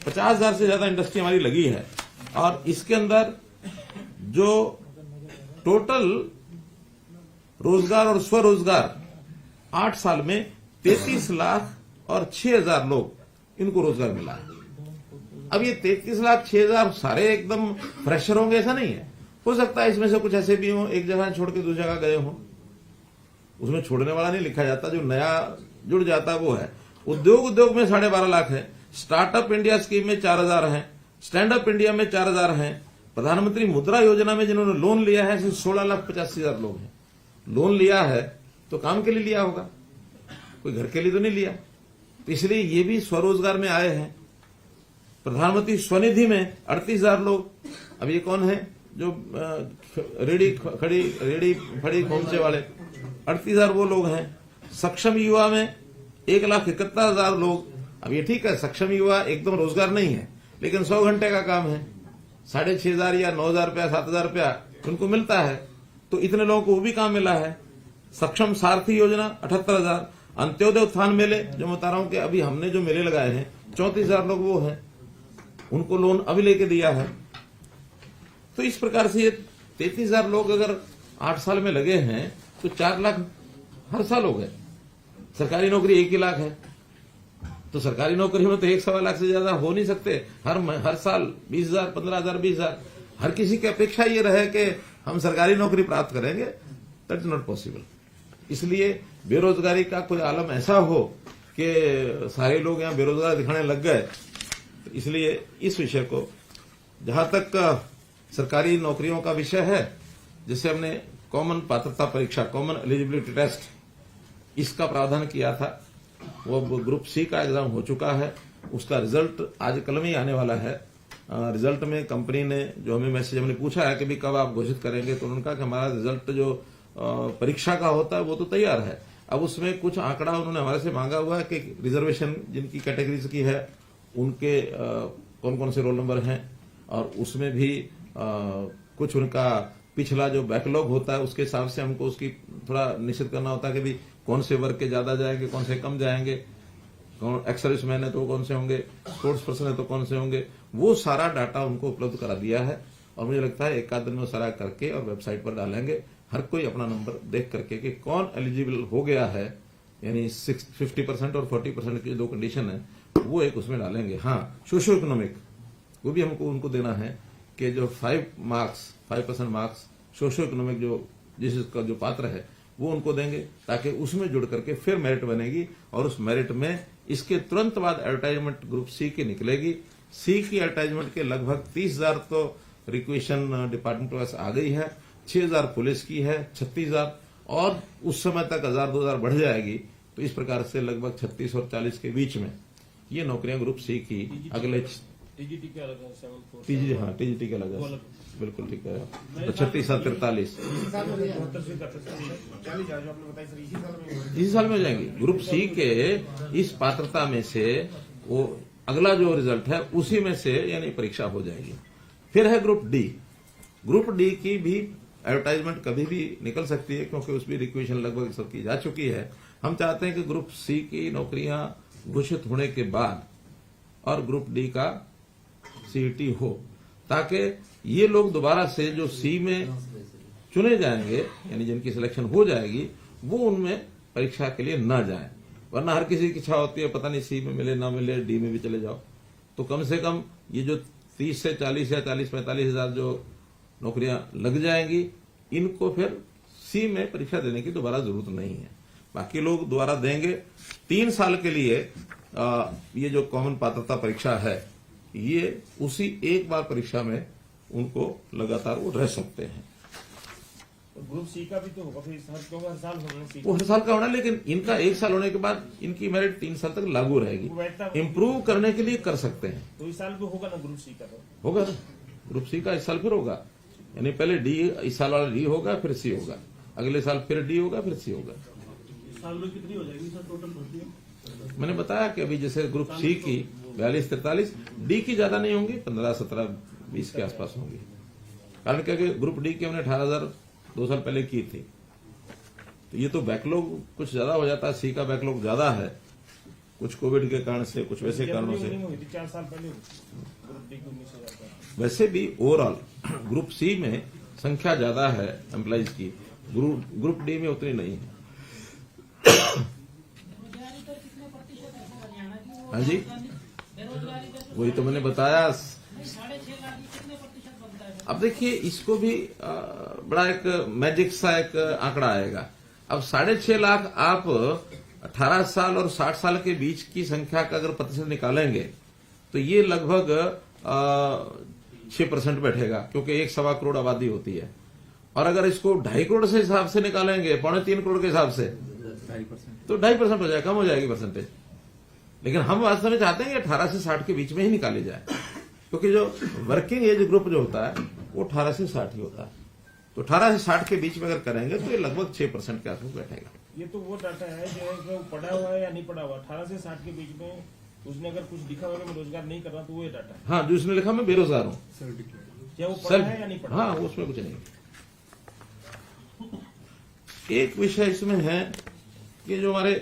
50,000 से ज्यादा इंडस्ट्री हमारी लगी है। और इसके अंदर जो टोटल रोजगार और स्वरोजगार 8 साल में 33 लाख और 6,000 लोग इनको रोजगार मिला है। अब ये 33 लाख 6,000 सारे एकदम फ्रेशर होंगे ऐसा नहीं है, हो सकता है इसमें से कुछ ऐसे भी हों एक जगह छोड़ के दूसरी जगह गए हों, उसमें छोड़ने वाला नहीं लिखा जाता, जो नया जुड़ जाता है वो है। उद्योग में 12.5 लाख है, स्टार्टअप इंडिया स्कीम में 4,000 है, स्टैंड अप इंडिया में 4,000 है, प्रधानमंत्री मुद्रा योजना में जिन्होंने लोन लिया है 16,85,000 लोग हैं। लोन लिया है तो काम के लिए लिया होगा, कोई घर के लिए तो नहीं लिया, तो इसलिए ये भी स्वरोजगार में आए हैं। प्रधानमंत्री स्वनिधि में 38,000 लोग। अब ये कौन है, जो रेडी फड़ी खोमचे वाले, 38,000 वो लोग हैं। सक्षम युवा में 1,71,000 लोग। अब ये ठीक है, सक्षम युवा एकदम रोजगार नहीं है, लेकिन 100 घंटे का काम है, 6,500 या 9,000 रुपया 7,000 रुपया उनको मिलता है, तो इतने लोगों को वो भी काम मिला है। सक्षम सारथी योजना 78,000। अंत्योदय उत्थान मेले जो मैं बता रहा हूं कि अभी हमने जो मेले लगाए हैं 34,000 लोग वो हैं, उनको लोन अभी लेके दिया है। तो इस प्रकार से ये 33,000 लोग अगर 8 साल में लगे हैं तो 4 लाख हर साल हो गए। सरकारी नौकरी 1 ही लाख है, तो सरकारी नौकरी में तो 1-1.25 लाख से ज्यादा हो नहीं सकते। हर साल 20,000, 15,000, 20,000। हर किसी की अपेक्षा ये रहे कि हम सरकारी नौकरी प्राप्त करेंगे, दैट इज नॉट पॉसिबल। इसलिए बेरोजगारी का कोई आलम ऐसा हो कि सारे लोग यहां बेरोजगार दिखाने लग गए, इसलिए इस विषय को, जहां तक सरकारी नौकरियों का विषय है, जिसे हमने कॉमन पात्रता परीक्षा, कॉमन एलिजिबिलिटी टेस्ट, इसका प्रावधान किया था, वो ग्रुप सी का एग्जाम हो चुका है। उसका रिजल्ट आज कल में ही आने वाला है। रिजल्ट में कंपनी ने जो हमें मैसेज हमने पूछा है कि भी कब आप घोषित करेंगे, तो उन्होंने कहा कि हमारा रिजल्ट जो परीक्षा का होता है वो तो तैयार है। अब उसमें कुछ आंकड़ा उन्होंने हमारे से मांगा हुआ है कि रिजर्वेशन जिनकी कैटेगरीज की है उनके कौन कौन से रोल नंबर हैं, और उसमें भी कुछ उनका पिछला जो बैकलॉग होता है उसके हिसाब से हमको उसकी थोड़ा निश्चित करना होता है कि भी कौन से वर्ग के ज्यादा जाएंगे, कौन से कम जाएंगे, कौन एक्स सर्विसमैन है तो कौन से होंगे, स्पोर्ट्स पर्सन है तो कौन से होंगे। वो सारा डाटा उनको उपलब्ध करा दिया है, और मुझे लगता है 1 आध दिन में सारा करके और वेबसाइट पर डालेंगे। हर कोई अपना नंबर देख करके कि कौन एलिजिबल हो गया है, यानी 50% और 40% की जो कंडीशन है वो एक उसमें डालेंगे। हाँ, सोशियो इकोनॉमिक वो भी हमको उनको देना है कि जो 5% मार्क्स सोशियो इकोनॉमिक जो जिसका जो पात्र है वो उनको देंगे, ताकि उसमें जुड़ करके फिर मेरिट बनेगी, और उस मेरिट में इसके तुरंत बाद एडवर्टाइजमेंट ग्रुप सी की निकलेगी। सी की एडवर्टाइजमेंट के लगभग 30,000 तो रिक्वेशन डिपार्टमेंट के पास आ गई है, 6,000 पुलिस की है, 36,000, और उस समय तक 1,000-2,000 बढ़ जाएगी। तो इस प्रकार से लगभग 36 और 40 के बीच में ये नौकरियां ग्रुप सी की अगले टीजीटी के अलग है, 7-4 टीजीटी के अलग है, बिल्कुल ठीक है। तो 36-43 इसी साल में हो जाएंगी। ग्रुप सी के इस पात्रता में से वो अगला जो रिजल्ट है उसी में से यानी परीक्षा हो जाएगी। फिर है ग्रुप डी। ग्रुप डी की भी एडवर्टाइजमेंट कभी भी निकल सकती है, क्योंकि उसकी रिक्वेशन लगभग सबकी जा चुकी है। हम चाहते हैं कि ग्रुप सी की नौकरियां घोषित होने के बाद और ग्रुप डी का सीईटी हो, ताकि ये लोग दोबारा से जो सी में चुने जाएंगे, यानी जिनकी सिलेक्शन हो जाएगी, वो उनमें परीक्षा के लिए न जाएं। वरना हर किसी की इच्छा होती है पता नहीं सी में मिले ना मिले, डी में भी चले जाओ। तो कम से कम ये जो 30 से 40 या 40-45 हजार जो नौकरियां लग जाएंगी, इनको फिर सी में परीक्षा देने की दोबारा जरूरत नहीं है। बाकी लोग दोबारा देंगे। 3 साल के लिए ये जो कॉमन पात्रता परीक्षा है, ये उसी एक बार परीक्षा में उनको लगातार वो रह सकते हैं। ग्रुप सी का भी तो होगा फिर, हर साल होना सी, वो हर साल का होना, लेकिन इनका 1 साल होने के बाद इनकी मेरिट 3 साल तक लागू रहेगी। इम्प्रूव करने के लिए कर सकते हैं। तो इस साल भी होगा ना ग्रुप सी का? तो होगा ना, ग्रुप सी का इस साल फिर होगा, यानी पहले डी, इस साल वाला डी होगा, फिर सी होगा, अगले साल फिर डी होगा, फिर सी होगा। साल में कितनी हो जाएगी सर टोटल भर्ती? मैंने बताया कि अभी जैसे ग्रुप सी की 42-43, डी की ज्यादा नहीं होंगी, 15-17-20 के आसपास होंगी। कारण क्या कि ग्रुप डी की हमने 18,000 2 साल पहले की थी, तो ये तो बैकलॉग कुछ ज्यादा हो जाता है। सी का बैकलॉग ज्यादा है, कुछ कोविड के कारण से, कुछ वैसे कारणों से। 4 साल पहले ग्रुप डी को 19,000। वैसे भी ओवरऑल ग्रुप सी में संख्या ज्यादा है एम्प्लॉइज की, ग्रुप डी में उतनी नहीं है। हाँ जी, वही तो मैंने बताया। अब देखिए, इसको भी बड़ा एक मैजिक सा एक आंकड़ा आएगा। अब 6.5 लाख आप 18 साल और 60 साल के बीच की संख्या का अगर प्रतिशत निकालेंगे तो ये लगभग 6% बैठेगा, क्योंकि 1-1.25 करोड़ आबादी होती है। और अगर इसको 2.5 करोड़ से हिसाब से निकालेंगे, 3.25 करोड़ के हिसाब से, तो 2.5% हो जाएगा, कम हो जाएगी परसेंटेज। लेकिन हम वास्तव में चाहते हैं कि 18 से 60 के बीच में ही निकाली जाए, क्योंकि जो वर्किंग एज ग्रुप जो होता है वो 18 से 60 ही होता है। तो 18 से 60 के बीच में अगर करेंगे तो ये लगभग 6% के आसपास बैठेगा। ये तो वो डाटा है जो है कि वो पढ़ा हुआ है या नहीं पढ़ा हुआ। 18 से 60 के बीच में उसने अगर कुछ लिखा हुआ कि मैं रोजगार नहीं कर रहा, तो वो ये डाटा है। हाँ, जो उसने लिखा मैं बेरोजगार हूँ, क्या वो पढ़ा है या नहीं पढ़ा? हाँ, उसमें कुछ नहीं। एक विषय इसमें है कि जो हमारे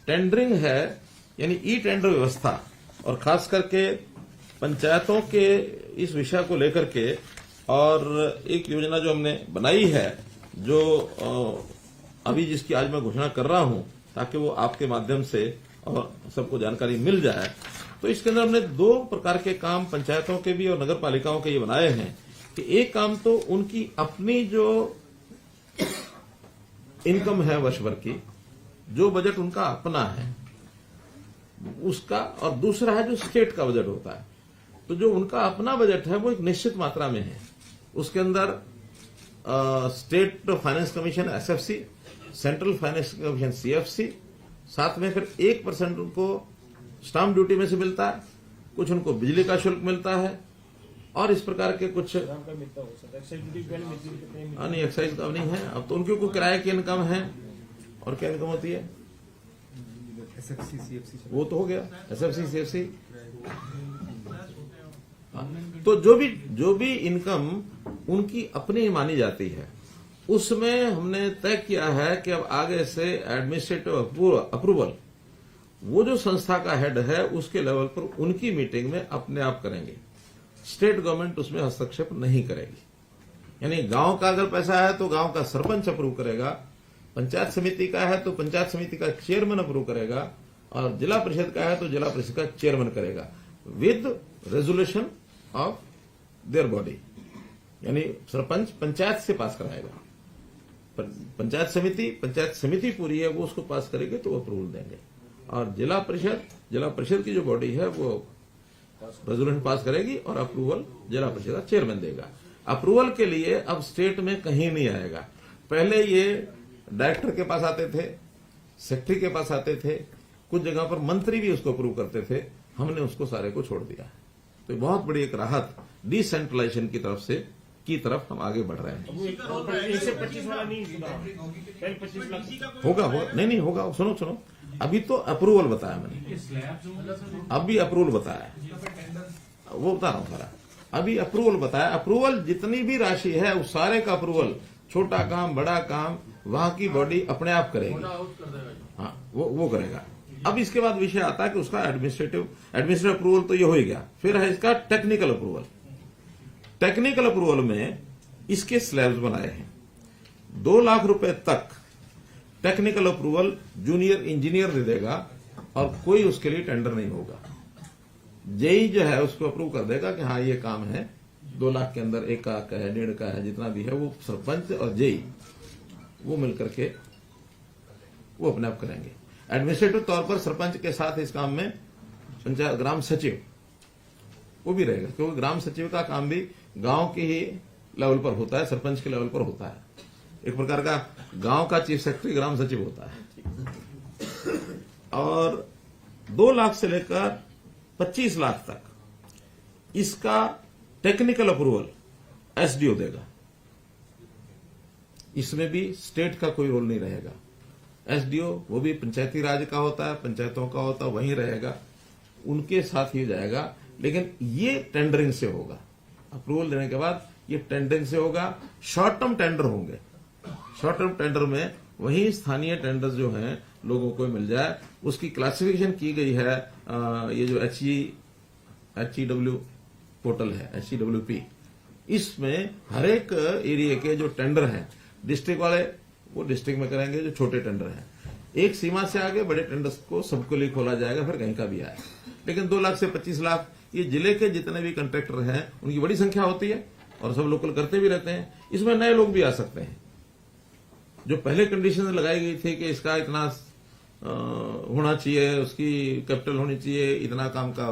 टेंडरिंग है, यानी ई टेंडर व्यवस्था, और खास करके पंचायतों के इस विषय को लेकर के, और एक योजना जो हमने बनाई है, जो अभी जिसकी आज मैं घोषणा कर रहा हूं, ताकि वो आपके माध्यम से और सबको जानकारी मिल जाए। तो इसके अंदर हमने 2 प्रकार के काम पंचायतों के भी और नगर पालिकाओं के ये बनाए हैं कि एक काम तो उनकी अपनी जो इनकम है वर्ष भर की, जो बजट उनका अपना है उसका, और दूसरा है जो स्टेट का बजट होता है। तो जो उनका अपना बजट है वो एक निश्चित मात्रा में है, उसके अंदर state finance commission SFC, central finance commission CFC, साथ में फिर 1% उनको स्टाम्प ड्यूटी में से मिलता है, कुछ उनको बिजली का शुल्क मिलता है, और इस प्रकार के कुछ काम का मिलता हो सकता है। एक्साइज ड्यूटी पहले मिलती है, कितने मिलती है? नहीं, एक्साइज का नहीं है। अब तो उनकी कोई किराए की इनकम है, और क्या इनकम होती है, SFC CFC वो तो हो गया, SFC CFC। तो जो भी इनकम उनकी अपनी मानी जाती है, उसमें हमने तय किया है कि अब आगे से एडमिनिस्ट्रेटिव अप्रूवल वो जो संस्था का हेड है उसके लेवल पर उनकी मीटिंग में अपने आप करेंगे, स्टेट गवर्नमेंट उसमें हस्तक्षेप नहीं करेगी। यानी गांव का अगर पैसा है तो गांव का सरपंच अप्रूव करेगा, पंचायत समिति का है तो पंचायत समिति का चेयरमैन अप्रूव करेगा, और जिला परिषद का है तो जिला परिषद का चेयरमैन करेगा, with resolution of their body. यानी सरपंच पंचायत से पास कराएगा, पंचायत समिति पूरी है वो उसको पास करेगी तो अप्रूवल देंगे, और जिला परिषद की जो बॉडी है वो रेजोल्यूशन पास करेगी और अप्रूवल जिला परिषद का चेयरमैन देगा। अप्रूवल के लिए अब स्टेट में कहीं नहीं आएगा। पहले ये डायरेक्टर के पास आते थे, सेक्रेटरी के पास आते थे, कुछ जगह पर मंत्री भी उसको अप्रूव करते थे, हमने उसको सारे को छोड़ दिया। तो बहुत बड़ी एक राहत डिसेंट्रलाइजेशन की तरफ हम आगे बढ़ रहे हैं। अब वो 1 से 25 वाला नहीं सुना, पहले 25 लाख होगा नहीं होगा। सुनो, अभी तो अप्रूवल बताया मैंने, अभी अप्रूवल बताया, वो बता रहा हूं सारा। अभी अप्रूवल बताया, अप्रूवल जितनी भी राशि है उस सारे का अप्रूवल, छोटा काम बड़ा काम वहां की बॉडी अपने आप करेगी। हाँ, वो करेगा। अब इसके बाद विषय आता है कि उसका एडमिनिस्ट्रेटिव अप्रूवल तो ये हो ही गया, फिर है इसका टेक्निकल अप्रूवल। टेक्निकल अप्रूवल में इसके स्लैब्स बनाए हैं। 2 लाख रुपए तक टेक्निकल अप्रूवल जूनियर इंजीनियर दे देगा, और कोई उसके लिए टेंडर नहीं होगा। जेई जो है उसको अप्रूव कर देगा कि हाँ ये काम है, 2 लाख के अंदर 1 लाख का है, 1.5 का है, जितना भी है वो सरपंच और जेई वो मिलकर के वो अपने आप करेंगे। एडमिनिस्ट्रेटिव तौर पर सरपंच के साथ इस काम में पंचायत ग्राम सचिव वो भी रहेगा, क्योंकि ग्राम सचिव का काम भी गांव के ही लेवल पर होता है, सरपंच के लेवल पर होता है। एक प्रकार का गांव का चीफ सेक्रेटरी ग्राम सचिव होता है। और 2 लाख से लेकर 25 लाख तक इसका टेक्निकल अप्रूवल SDO देगा। इसमें भी स्टेट का कोई रोल नहीं रहेगा। SDO वो भी पंचायती राज का होता है, पंचायतों का होता है, वहीं रहेगा, उनके साथ ही जाएगा। लेकिन ये टेंडरिंग से होगा, अप्रूवल देने के बाद ये टेंडरिंग से होगा। शॉर्ट टर्म टेंडर होंगे, शॉर्ट टर्म टेंडर में वही स्थानीय टेंडर्स जो हैं लोगों को मिल जाए, उसकी क्लासिफिकेशन की गई है। ये जो HEW पोर्टल है, HEWP, इसमें हर एक एरिया के जो टेंडर हैं, डिस्ट्रिक्ट वाले वो डिस्ट्रिक्ट में करेंगे, जो छोटे टेंडर हैं एक सीमा से आगे बड़े टेंडर्स को सबके लिए खोला जाएगा, फिर कहीं का भी आए। लेकिन 2 लाख से 25 लाख ये जिले के जितने भी कंट्रैक्टर हैं उनकी बड़ी संख्या होती है, और सब लोकल करते भी रहते हैं। इसमें नए लोग भी आ सकते हैं। जो पहले कंडीशन लगाई गई थी कि इसका इतना होना चाहिए, उसकी कैपिटल होनी चाहिए, इतना काम का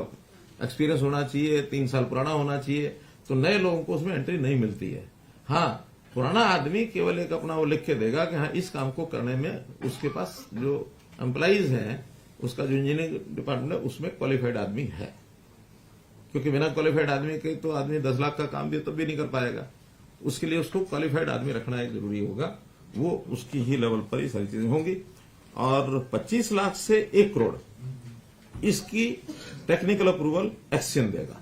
एक्सपीरियंस होना चाहिए, 3 साल पुराना होना चाहिए, तो नए लोगों को उसमें एंट्री नहीं मिलती है। हाँ, पुराना आदमी केवल एक अपना वो लिख के देगा कि हाँ इस काम को करने में उसके पास जो एम्प्लॉइज हैं, उसका जो इंजीनियरिंग डिपार्टमेंट है उसमें क्वालिफाइड आदमी है। क्योंकि बिना क्वालिफाइड आदमी के तो आदमी 10 लाख का काम भी तब भी नहीं कर पाएगा। उसके लिए उसको क्वालिफाइड आदमी रखना एक जरूरी होगा, वो उसकी ही लेवल पर ही सारी चीजें होंगी। और 25 लाख से 1 करोड़ इसकी टेक्निकल अप्रूवल एक्सचेंज देगा।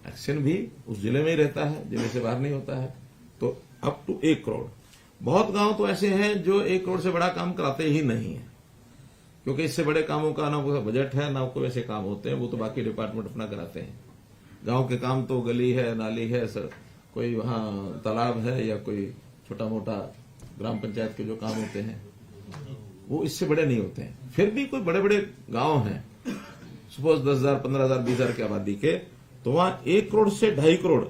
एक्सचेंज भी उस जिले में ही रहता है, जिले से बाहर नहीं होता है, तो अप टू 1 करोड़। बहुत गांव तो ऐसे हैं जो 1 करोड़ से बड़ा काम कराते ही नहीं है, क्योंकि इससे बड़े कामों का ना कोई बजट है ना कोई ऐसे काम होते हैं, वो तो बाकी डिपार्टमेंट अपना कराते हैं। गांव के काम तो गली है, नाली है, सर कोई वहां तालाब है या कोई छोटा मोटा ग्राम पंचायत के जो काम होते हैं वो इससे बड़े नहीं होते हैं। फिर भी कोई बड़े बड़े गांव हैं, सपोज 10,000, 15,000, 20,000 की आबादी के, तो वहां 1 करोड़ से 2.5 करोड़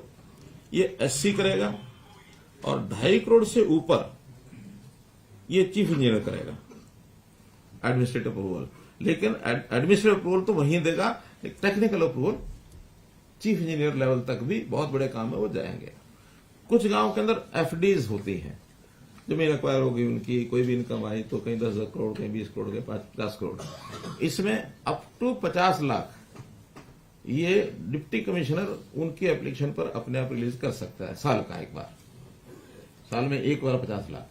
ये एससी करेगा और 2.5 करोड़ से ऊपर ये चीफ इंजीनियर करेगा एडमिनिस्ट्रेटिव अप्रूवल। लेकिन एडमिनिस्ट्रेटिव अप्रूवल तो वहीं देगा, technical approval chief engineer level तक भी बहुत बड़े काम है वो जाएंगे। कुछ गांव के अंदर एफडीज होती हैं, जमीन एक्वायर होगी उनकी, कोई भी इनकम आई तो कहीं 10 करोड़, कहीं 20 करोड़, कहीं 50 करोड़, इसमें अप टू 50 लाख ये डिप्टी कमिश्नर उनकी एप्लीकेशन पर अपने आप रिलीज कर सकता है साल का, एक बार, साल में एक बार 50 लाख।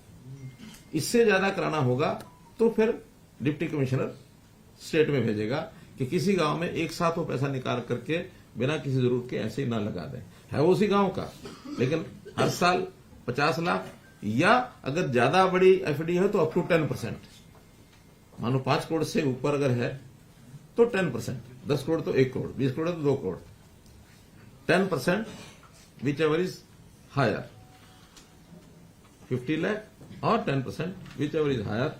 इससे ज्यादा कराना होगा तो फिर डिप्टी कमिश्नर स्टेट में भेजेगा कि किसी गांव में एक साथ वो पैसा निकाल करके बिना किसी जरूरत के ऐसे ही ना लगा दें, है वो उसी गांव का, लेकिन हर साल 50 लाख, या अगर ज्यादा बड़ी एफडी है तो अप टू 10%, मानो 5 करोड़ से ऊपर अगर है तो 10%, 10 करोड़ तो 1 करोड़, 20 करोड़ तो 2 crore, 10% whichever is higher, 50 lakh और 10% विच एवर इज हायर,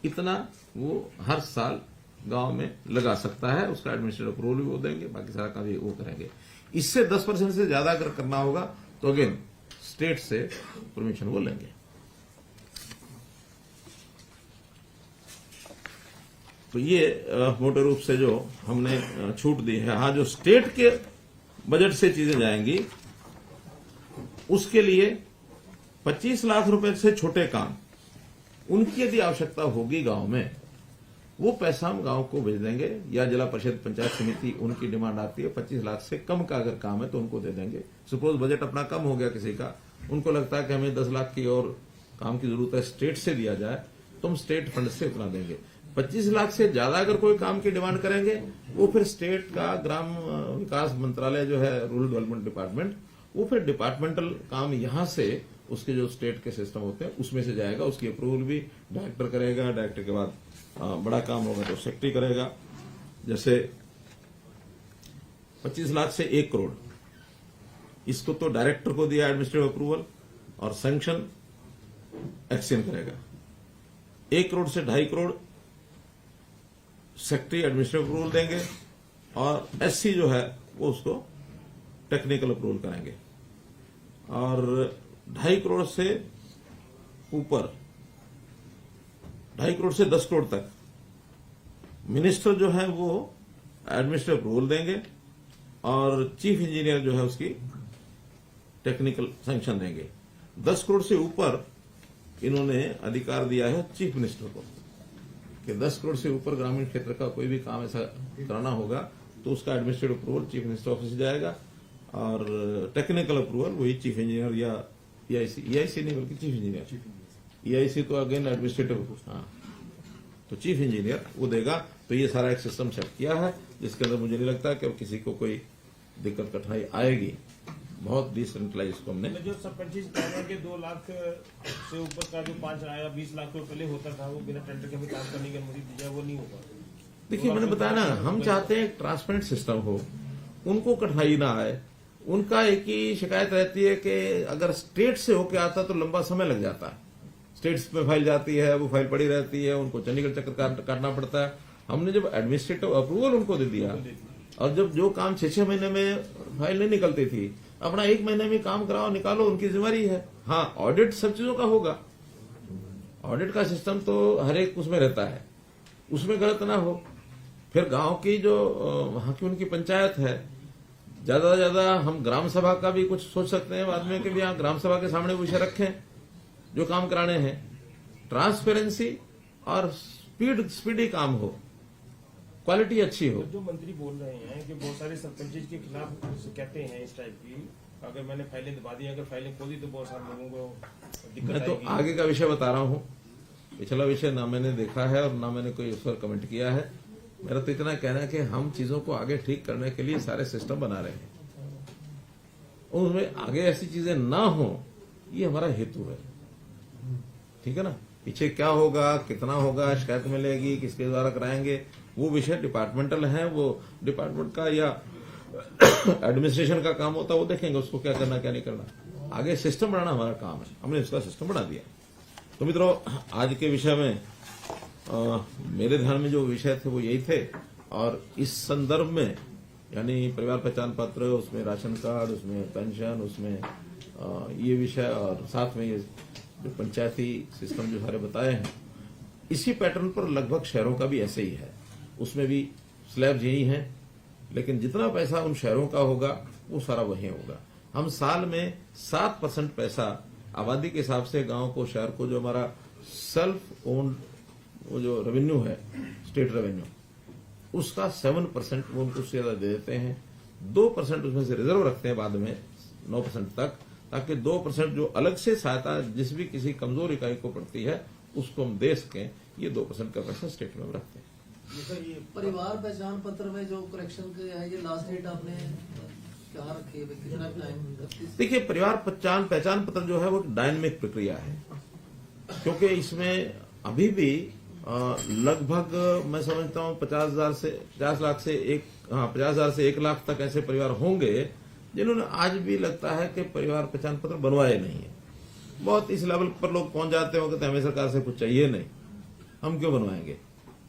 इतना वो हर साल गांव में लगा सकता है। उसका एडमिनिस्ट्रेटिव अप्रूवल भी वो देंगे, बाकी सारा काम भी वो करेंगे। इससे 10% से ज्यादा अगर करना होगा तो अगेन स्टेट से परमिशन वो लेंगे। तो ये मोटे रूप से जो हमने छूट दी है। हाँ, जो स्टेट के बजट से चीजें जाएंगी उसके लिए 25 लाख रुपए से छोटे काम, उनकी यदि आवश्यकता होगी गांव में, वो पैसा हम गांव को भेज देंगे, या जिला परिषद पंचायत समिति उनकी डिमांड आती है 25 लाख से कम का अगर काम है तो उनको दे देंगे। सपोज बजट अपना कम हो गया किसी का, उनको लगता है कि हमें 10 लाख की और काम की जरूरत है, स्टेट से दिया जाए, तो हम स्टेट फंड से उतना देंगे। 25 लाख से ज्यादा अगर कोई काम की डिमांड करेंगे, वो फिर स्टेट का ग्राम विकास मंत्रालय जो है, रूरल डेवलपमेंट डिपार्टमेंट, वो फिर डिपार्टमेंटल काम यहां से उसके जो स्टेट के सिस्टम होते हैं उसमें से जाएगा। उसकी अप्रूवल भी डायरेक्टर करेगा, डायरेक्टर के बाद बड़ा काम होगा तो सेक्रेटरी करेगा। जैसे 25 लाख से 1 करोड़, इसको तो डायरेक्टर को दिया एडमिनिस्ट्रेटिव अप्रूवल और सैंक्शन एक्सचेंज करेगा। 1 करोड़ से 2.5 करोड़ सेक्रेटरी एडमिनिस्ट्रेटिव अप्रूवल देंगे, और एससी जो है वो उसको टेक्निकल अप्रूवल करेंगे। और 2.5 करोड़ से ऊपर, 2.5 करोड़ से 10 करोड़ तक मिनिस्टर जो है वो एडमिनिस्ट्रेटिव अप्रूवल देंगे, और चीफ इंजीनियर जो है उसकी टेक्निकल सैंक्शन देंगे। 10 करोड़ से ऊपर इन्होंने अधिकार दिया है चीफ मिनिस्टर को कि 10 करोड़ से ऊपर ग्रामीण क्षेत्र का कोई भी काम ऐसा कराना होगा तो उसका administrative approval chief minister office से जाएगा, और टेक्निकल अप्रूवल वही चीफ इंजीनियर या ईआईसी नहीं बल्कि चीफ इंजीनियर, ईआईसी तो अगेन एडमिनिस्ट्रेटिव, हाँ, तो चीफ इंजीनियर वो देगा। तो ये सारा एक सिस्टम सेट किया है जिसके अंदर मुझे नहीं लगता कि अब किसी को कोई दिक्कत कठिनाई आएगी। बहुत डिसेंट्रलाइज को हमने जो सरपंच के 2 लाख से ऊपर का जो 5 आया 20 लाख तो पहले होता था, वो बिना टेंडर के भी काम करने की अनुमति दी जाए, वो नहीं होगा। देखिए, मैंने बताया ना, हम चाहते हैं ट्रांसपेरेंट सिस्टम हो, उनको कठिनाई ना आए। उनका एक ही शिकायत रहती है कि अगर स्टेट से होके आता तो लंबा समय लग जाता है, स्टेट्स में फाइल जाती है, वो फाइल पड़ी रहती है, उनको चंडीगढ़ चक्कर काटना पड़ता है। हमने जब एडमिनिस्ट्रेटिव अप्रूवल उनको दे दिया, और जब जो काम 6-6 महीने में फाइल नहीं निकलती थी, अपना 1 महीने में काम कराओ, निकालो, उनकी जिम्मेवारी है। हाँ, ऑडिट सब चीजों का होगा, ऑडिट का सिस्टम तो हर एक उसमें रहता है, उसमें गलत ना हो। फिर गांव की जो वहां की उनकी पंचायत है, ज्यादा से ज्यादा हम ग्राम सभा का भी कुछ सोच सकते हैं बाद में कि यहाँ ग्राम सभा के सामने विषय रखें जो काम कराने हैं। ट्रांसपेरेंसी और स्पीडी काम हो, क्वालिटी अच्छी हो। जो मंत्री बोल रहे हैं कि बहुत सारे सरपंच के खिलाफ कहते हैं इस टाइप की, अगर मैंने फाइलें दबा दी, अगर फाइलें खोली तो बहुत सारे लोगों को दिक्कत मैं तो आएगी। आगे का विषय बता रहा हूं पिछला विषय ना मैंने देखा है और ना मैंने कोई उस पर कमेंट किया है। मेरा तो इतना कहना है कि हम चीजों को आगे ठीक करने के लिए सारे सिस्टम बना रहे हैं, उसमें आगे ऐसी चीजें ना हो, ये हमारा हेतु है। ठीक है ना, पीछे क्या होगा, कितना होगा, शिकायत मिलेगी, किसके द्वारा कराएंगे, वो विषय डिपार्टमेंटल है, वो डिपार्टमेंट का या एडमिनिस्ट्रेशन का काम होता है, वो देखेंगे उसको क्या करना क्या नहीं करना। आगे सिस्टम बनाना हमारा काम है, हमने इसका सिस्टम बना दिया। तो मित्रों, आज के विषय में मेरे ध्यान में जो विषय थे वो यही थे, और इस संदर्भ में यानी परिवार पहचान पत्र, उसमें राशन कार्ड, उसमें पेंशन, उसमें ये विषय, और साथ में ये जो पंचायती सिस्टम जो सारे बताए हैं, इसी पैटर्न पर लगभग शहरों का भी ऐसे ही है। उसमें भी स्लैब यही है, लेकिन जितना पैसा उन शहरों का होगा वो सारा वही होगा। हम साल में 7% पैसा आबादी के हिसाब से गांव को, शहर को, जो हमारा सेल्फ ओन्ड वो जो रेवेन्यू है, स्टेट रेवेन्यू, उसका 7% वो उनको उससे ज्यादा दे देते हैं। 2% उसमें से रिजर्व रखते हैं बाद में 9% तक, ताकि 2% जो अलग से सहायता जिस भी किसी कमजोर इकाई को पड़ती है उसको हम दे सकें। ये 2% का पैसा स्टेट में रखते हैं। परिवार पहचान पत्र में जो करेक्शन के है, ये लास्ट डेट आपने क्या रखी है, कितना टाइम? देखिए, परिवार पहचान पत्र जो है वो डायनेमिक प्रक्रिया है, क्योंकि इसमें अभी भी लगभग मैं समझता हूं 50 लाख से 1 लाख तक ऐसे परिवार होंगे जिन्होंने आज भी लगता है कि परिवार पहचान पत्र बनवाए नहीं है। बहुत इस लेवल पर लोग पहुंच जाते हो कि हमें सरकार से कुछ चाहिए नहीं, हम क्यों बनवाएंगे,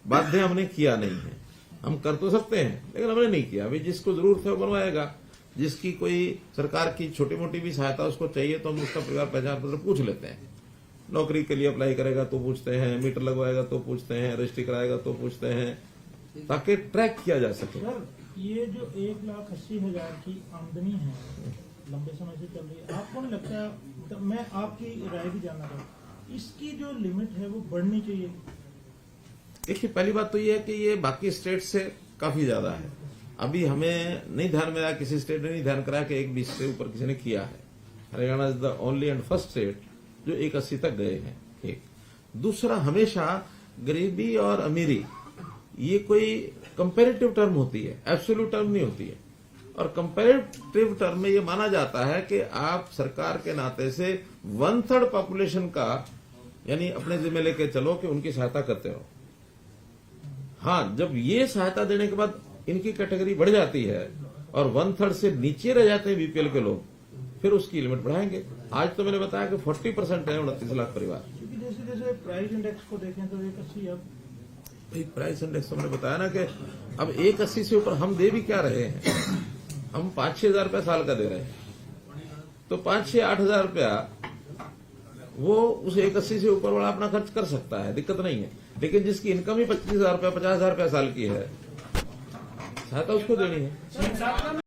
बाध्य हमने किया नहीं है। हम कर तो सकते हैं लेकिन हमने नहीं किया। अभी जिसको जरूरत है वो बनवाएगा, जिसकी कोई सरकार की छोटी मोटी भी सहायता उसको चाहिए तो हम उसका परिवार पहचान पत्र पूछ लेते हैं। नौकरी के लिए अप्लाई करेगा तो पूछते हैं, मीटर लगवाएगा तो पूछते हैं, रजिस्ट्री कराएगा तो पूछते हैं, ताकि ट्रैक किया जा सके। सर, ये जो 1,80,000 की आमदनी है, लंबे समय से चल रही है, आपको नहीं लगता, तो मैं आपकी राय भी जानना चाहूँ, इसकी जो लिमिट है वो बढ़नी चाहिए? देखिए, पहली बात तो ये है कि ये बाकी स्टेट से काफी ज्यादा है। अभी हमें नहीं ध्यान में आया, किसी स्टेट ने नहीं ध्यान कराया कि 1,20 से ऊपर किसी ने किया है। Haryana is the only and first state जो 1,80 तक गए हैं। एक दूसरा, हमेशा गरीबी और अमीरी ये कोई कंपैरेटिव टर्म होती है, एब्सोल्यूट टर्म नहीं होती है। और कंपैरेटिव टर्म में ये माना जाता है कि आप सरकार के नाते से 1/3 पॉपुलेशन का यानी अपने जिम्मे लेके चलो कि उनकी सहायता करते हो। हाँ, जब ये सहायता देने के बाद इनकी कैटेगरी बढ़ जाती है और 1/3 से नीचे रह जाते हैं बीपीएल के लोग, फिर उसकी लिमिट बढ़ाएंगे। आज तो मैंने बताया कि 40% है 29 लाख परिवार। क्योंकि जैसे जैसे प्राइस इंडेक्स को देखें तो 1,80 अब प्राइस इंडेक्स हमने बताया ना कि अब 1,80 से ऊपर हम दे भी क्या रहे हैं, हम 5-6 हजार रुपया साल का दे रहे हैं, तो 5-6-8 हजार रुपया वो उस 1,80 से ऊपर वाला अपना खर्च कर सकता है, दिक्कत नहीं है। लेकिन जिसकी इनकम ही 25,000 रुपया 50,000 रुपया साल की है, सहायता उसको देनी है।